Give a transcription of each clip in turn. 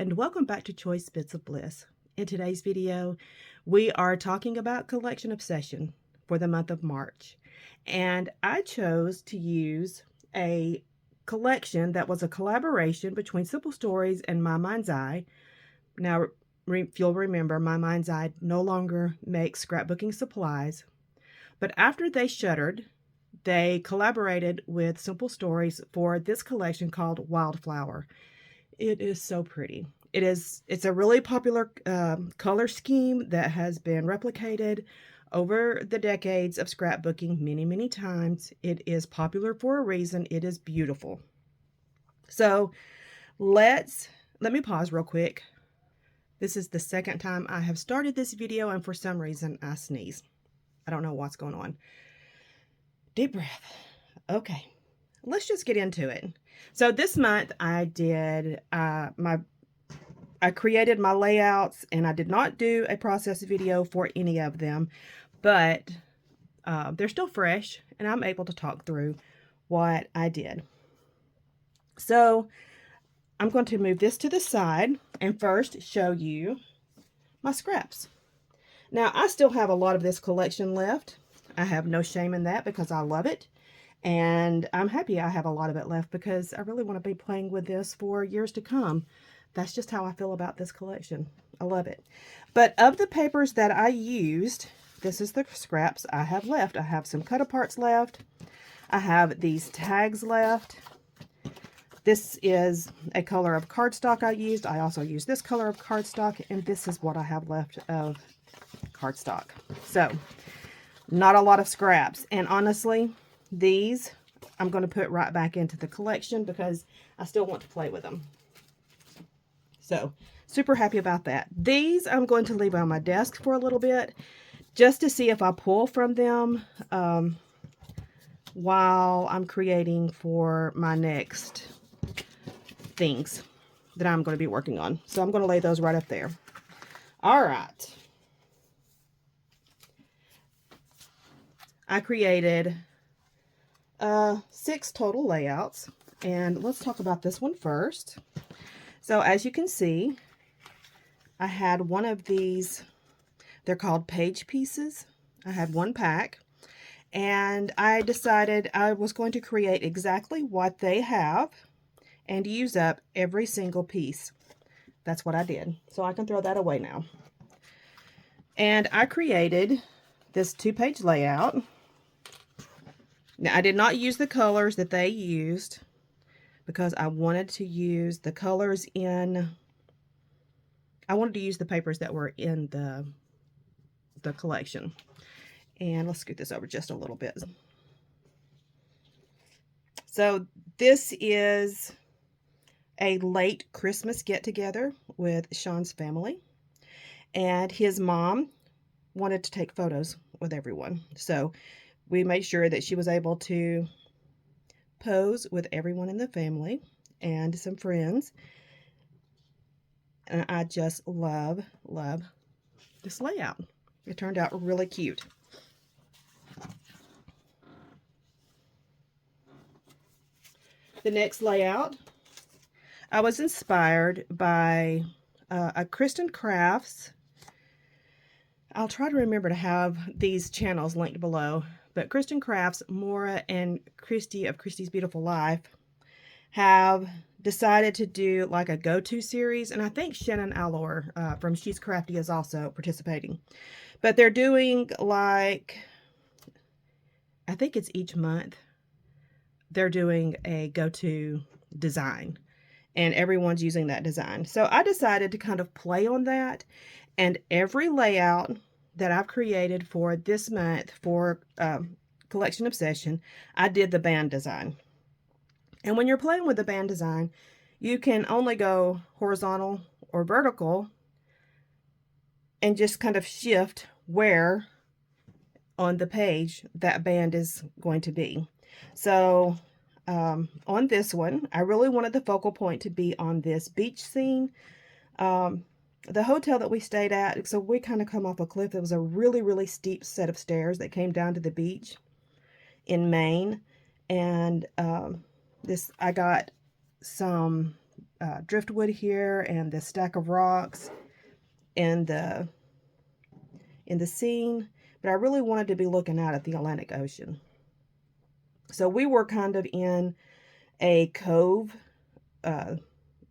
and welcome back to Choice Bits of Bliss. In today's video, we are talking about collection obsession for the month of March. And I chose to use a collection that was a collaboration between Simple Stories and My Mind's Eye. Now, if you'll remember, My Mind's Eye no longer makes scrapbooking supplies, but after they shuttered, they collaborated with Simple Stories for this collection called Wildflower. It is so pretty. It's a really popular color scheme that has been replicated over the decades of scrapbooking many times. It is popular for a reason. It is beautiful. So let me pause real quick. This is the second time I have started this video, and for some reason I sneeze. I don't know what's going on. Deep breath. Okay, let's just get into it. So this month I did I created my layouts, and I did not do a process video for any of them, but they're still fresh and I'm able to talk through what I did. So I'm going to move this to the side and first show you my scraps. Now I still have a lot of this collection left. I have no shame in that because I love it. And I'm happy I have a lot of it left because I really want to be playing with this for years to come. That's just how I feel about this collection. I love it. But of the papers that I used, this is the scraps I have left. I have some cut-aparts left. I have these tags left. This is a color of cardstock I used. I also used this color of cardstock, and this is what I have left of cardstock. So, not a lot of scraps. And honestly, these I'm going to put right back into the collection because I still want to play with them. So, super happy about that. These I'm going to leave on my desk for a little bit just to see if I pull from them while I'm creating for my next things that I'm going to be working on. So I'm going to lay those right up there. All right. I created 6 total layouts, and let's talk about this one first. So as you can see, I had one of these, they're called page pieces. I had one pack, and I decided I was going to create exactly what they have and use up every single piece. That's what I did. So I can throw that away now. And I created this 2-page layout. Now, I did not use the colors that they used because I wanted to use the colors I wanted to use the papers that were in the collection. And let's scoot this over just a little bit. So this is a late Christmas get-together with Sean's family. And his mom wanted to take photos with everyone. So we made sure that she was able to pose with everyone in the family and some friends. And I just love this layout. It turned out really cute. The next layout, I was inspired by a Kristen Crafts. I'll try to remember to have these channels linked below. But Kristen Crafts, Maura, and Christy of Christy's Beautiful Life have decided to do like a go-to series. And I think Shannon Allor from She's Crafty is also participating. But they're doing like, I think it's each month, they're doing a go-to design. And everyone's using that design. So I decided to kind of play on that. And every layout that I've created for this month for Collection Obsession, I did the band design. And when you're playing with the band design, you can only go horizontal or vertical and just kind of shift where on the page that band is going to be. So on this one, I really wanted the focal point to be on this beach scene. The hotel that we stayed at, so we kind of come off a cliff. There was a really steep set of stairs that came down to the beach in Maine. And I got some driftwood here and the stack of rocks and in the scene, but I really wanted to be looking out at the Atlantic Ocean. So we were kind of in a cove uh,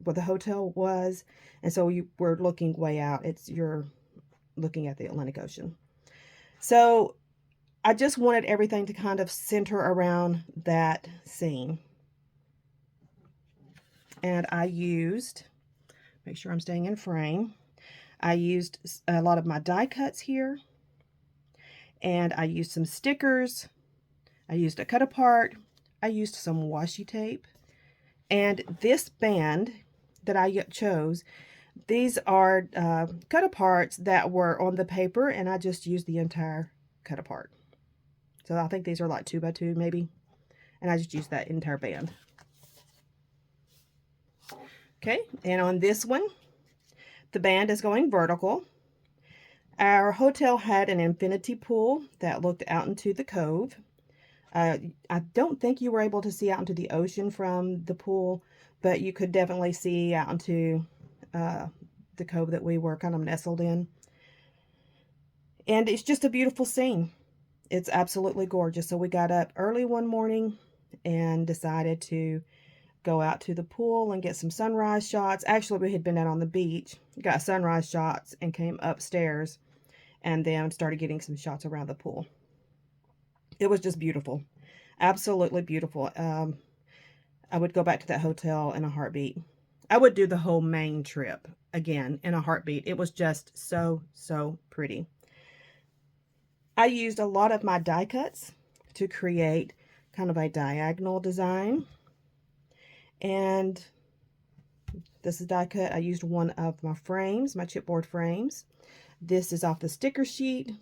where the hotel was, and so you were looking way out. You're looking at the Atlantic Ocean. So I just wanted everything to kind of center around that scene. And I used, make sure I'm staying in frame, I used a lot of my die cuts here, and I used some stickers, I used a cut apart, I used some washi tape, and this band that I chose, these are cut aparts that were on the paper, and I just used the entire cut apart. So I think these are like 2 by 2 maybe, and I just used that entire band. Okay, and on this one, the band is going vertical. Our hotel had an infinity pool that looked out into the cove. I don't think you were able to see out into the ocean from the pool, but you could definitely see out into the cove that we were kind of nestled in. And it's just a beautiful scene. It's absolutely gorgeous. So we got up early one morning and decided to go out to the pool and get some sunrise shots. Actually, we had been out on the beach, got sunrise shots, and came upstairs and then started getting some shots around the pool. It was just beautiful. Absolutely beautiful. I would go back to that hotel in a heartbeat. I would do the whole Maine trip again in a heartbeat. It was just so, so pretty. I used a lot of my die cuts to create kind of a diagonal design. And this is die cut. I used one of my frames, my chipboard frames. This is off the sticker sheet,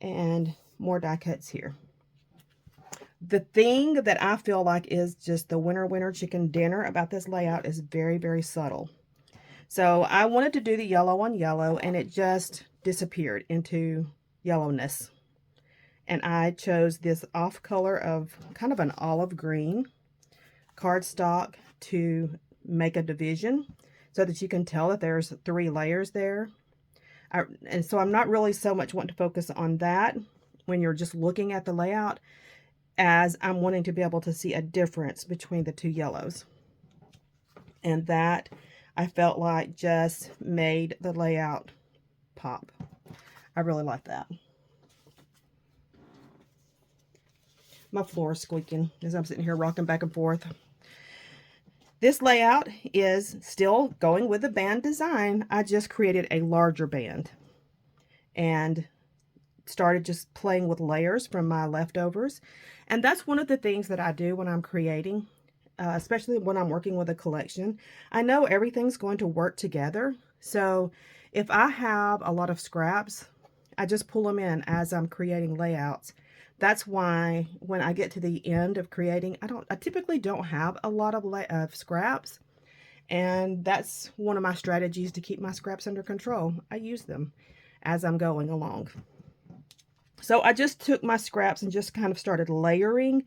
and more die cuts here. The thing that I feel like is just the winner chicken dinner about this layout is very, very subtle. So I wanted to do the yellow on yellow, and it just disappeared into yellowness. And I chose this off color of kind of an olive green cardstock to make a division so that you can tell that there's 3 layers there. And so I'm not really so much wanting to focus on that when you're just looking at the layout, as I'm wanting to be able to see a difference between the 2 yellows. And that, I felt like, just made the layout pop. I really like that. My floor is squeaking as I'm sitting here rocking back and forth. This layout is still going with the band design. I just created a larger band and started just playing with layers from my leftovers. And that's one of the things that I do when I'm creating, especially when I'm working with a collection. I know everything's going to work together. So if I have a lot of scraps, I just pull them in as I'm creating layouts. That's why when I get to the end of creating, I typically don't have a lot of scraps. And that's one of my strategies to keep my scraps under control. I use them as I'm going along. So I just took my scraps and just kind of started layering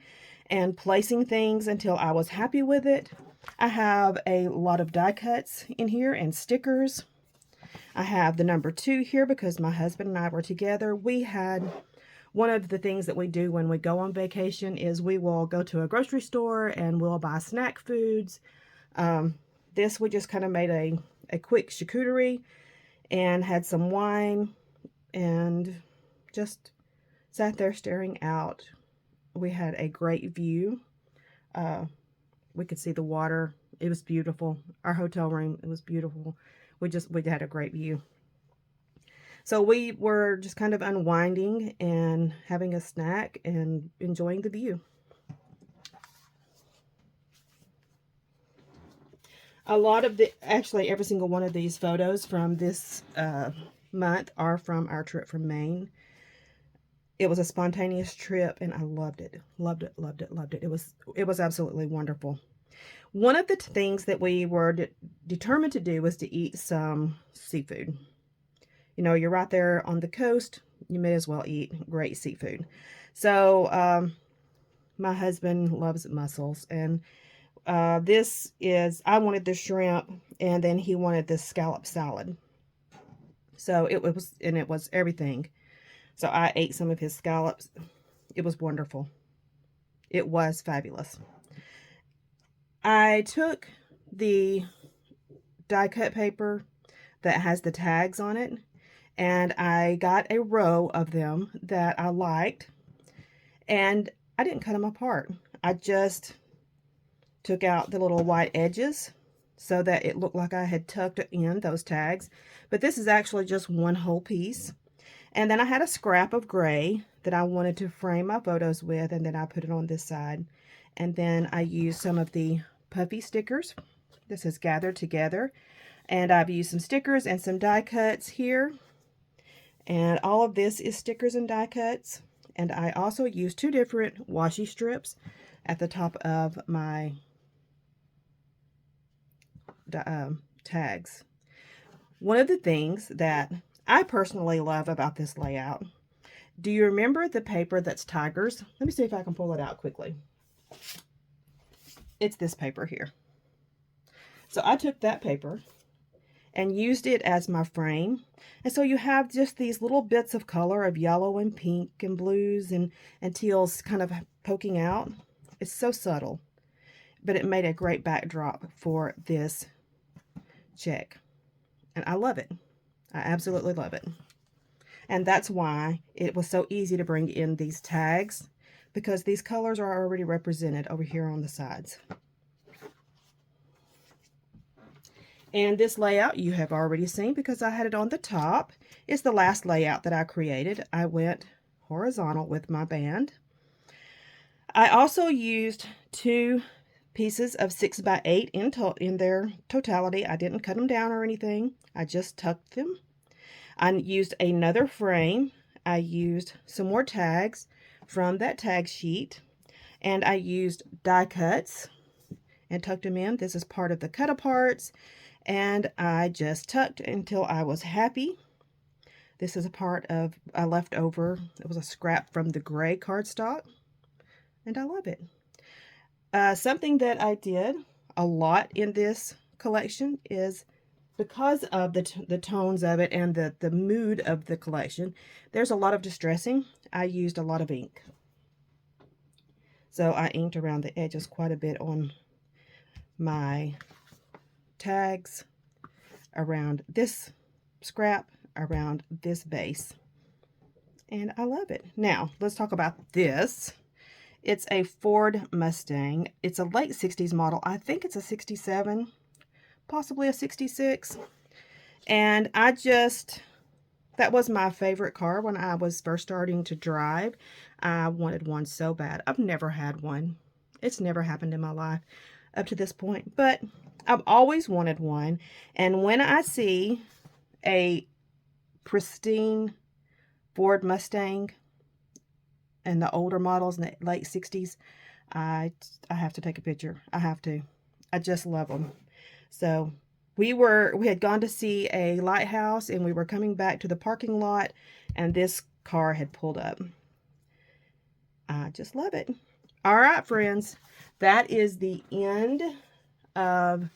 and placing things until I was happy with it. I have a lot of die cuts in here and stickers. I have the number 2 here because my husband and I were together. We had one of the things that we do when we go on vacation is we will go to a grocery store and we'll buy snack foods. This we just kind of made a quick charcuterie and had some wine and just sat there staring out. We had a great view. We could see the water. It was beautiful. Our hotel room, it was beautiful. We had a great view. So we were just kind of unwinding and having a snack and enjoying the view. A lot of actually every single one of these photos from this month are from our trip from Maine. It was a spontaneous trip and I loved it. Loved it, loved it, loved it. It was absolutely wonderful. One of the things that we were determined to do was to eat some seafood. You know, you're right there on the coast, you may as well eat great seafood. So my husband loves mussels, and This is, I wanted the shrimp, and then he wanted this scallop salad. So it was everything. So I ate some of his scallops. It was wonderful. It was fabulous. I took the die cut paper that has the tags on it, and I got a row of them that I liked, and I didn't cut them apart. I just took out the little white edges so that it looked like I had tucked in those tags, but this is actually just one whole piece. And then I had a scrap of gray that I wanted to frame my photos with, and then I put it on this side. And then I used some of the puffy stickers. This is gathered together. And I've used some stickers and some die cuts here. And all of this is stickers and die cuts. And I also used 2 different washi strips at the top of my tags. One of the things that I personally love about this layout, do you remember the paper that's Tigers? Let me see if I can pull it out quickly. It's this paper here. So I took that paper and used it as my frame. And so you have just these little bits of color of yellow and pink and blues and teals kind of poking out. It's so subtle, but it made a great backdrop for this check. And I love it. I absolutely love it. And that's why it was so easy to bring in these tags, because these colors are already represented over here on the sides. And this layout you have already seen because I had it on the top. It's the last layout that I created. I went horizontal with my band. I also used 2 pieces of 6x8 in their totality. I didn't cut them down or anything. I just tucked them. I used another frame. I used some more tags from that tag sheet, and I used die cuts and tucked them in. This is part of the cut aparts, and I just tucked until I was happy. This is a part of a leftover. It was a scrap from the gray cardstock, and I love it. Something that I did a lot in this collection is, because of the tones of it and the mood of the collection, there's a lot of distressing. I used a lot of ink. So I inked around the edges quite a bit on my tags, around this scrap, around this base. And I love it. Now, let's talk about this. It's a Ford Mustang. It's a late 60s model. I think it's a 67, possibly a 66. And that was my favorite car when I was first starting to drive. I wanted one so bad. I've never had one. It's never happened in my life up to this point, but I've always wanted one. And when I see a pristine Ford Mustang and the older models in the late 60s, I have to take a picture. I have to. I just love them. So we had gone to see a lighthouse, and we were coming back to the parking lot, and this car had pulled up. I just love it. All right, friends, that is the end of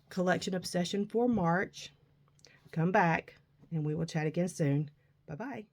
Collection Obsession for March. Come back, and we will chat again soon. Bye-bye.